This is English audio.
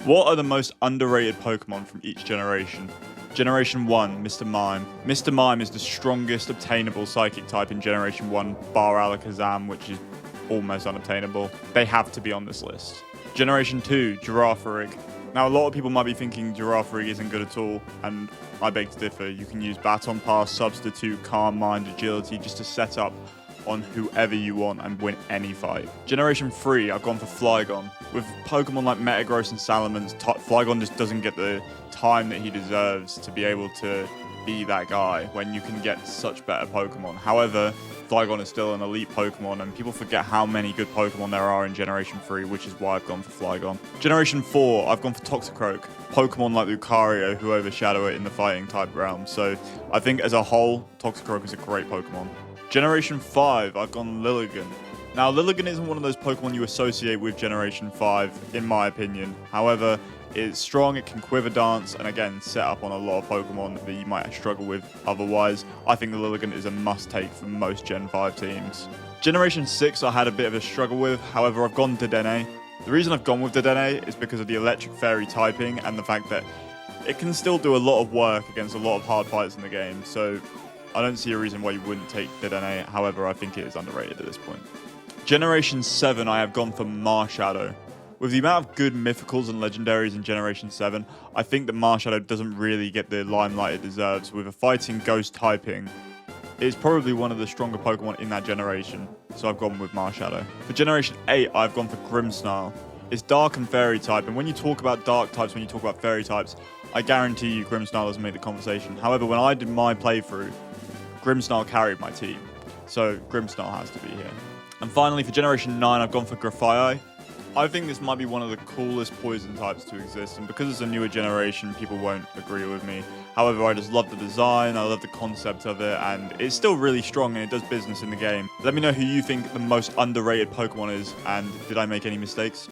What are the most underrated Pokemon from each generation? Generation 1, Mr. Mime. Mr. Mime is the strongest obtainable Psychic type in Generation 1, bar Alakazam, which is almost unobtainable. They have to be on this list. Generation 2, Girafarig. Now, a lot of people might be thinking Girafarig isn't good at all, and I beg to differ. You can use Baton Pass, Substitute, Calm Mind, Agility just to set up on whoever you want and win any fight. Generation 3, I've gone for Flygon. With Pokemon like Metagross and Salamence, Flygon just doesn't get the time that he deserves to be able to be that guy when you can get such better Pokemon. However, Flygon is still an elite Pokemon, and people forget how many good Pokemon there are in Generation 3, which is why I've gone for Flygon. Generation 4, I've gone for Toxicroak. Pokemon like Lucario who overshadow it in the fighting type realm. So I think as a whole, Toxicroak is a great Pokemon. Generation 5, I've gone Lilligant. Now, Lilligant isn't one of those Pokemon you associate with Generation 5, in my opinion. However, it's strong, it can Quiver Dance, and again, set up on a lot of Pokemon that you might struggle with otherwise. I think the Lilligant is a must-take for most Gen 5 teams. Generation 6, I had a bit of a struggle with. However, I've gone Dedenne. The reason I've gone with Dedenne is because of the Electric Fairy typing and the fact that it can still do a lot of work against a lot of hard fights in the game. So I don't see a reason why you wouldn't take Dedenne. However, I think it is underrated at this point. Generation 7, I have gone for Marshadow. With the amount of good mythicals and legendaries in Generation 7, I think that Marshadow doesn't really get the limelight it deserves. With a fighting ghost typing, it's probably one of the stronger Pokemon in that generation, so I've gone with Marshadow. For Generation 8, I've gone for Grimmsnarl. It's dark and fairy type, and when you talk about dark types, when you talk about fairy types, I guarantee you Grimmsnarl doesn't make the conversation. However, when I did my playthrough, Grimmsnarl carried my team, so Grimmsnarl has to be here. And finally, for Generation 9, I've gone for Grafaiai. I think this might be one of the coolest poison types to exist, and because it's a newer generation, people won't agree with me. However, I just love the design, I love the concept of it, and it's still really strong and it does business in the game. Let me know who you think the most underrated Pokemon is, and did I make any mistakes?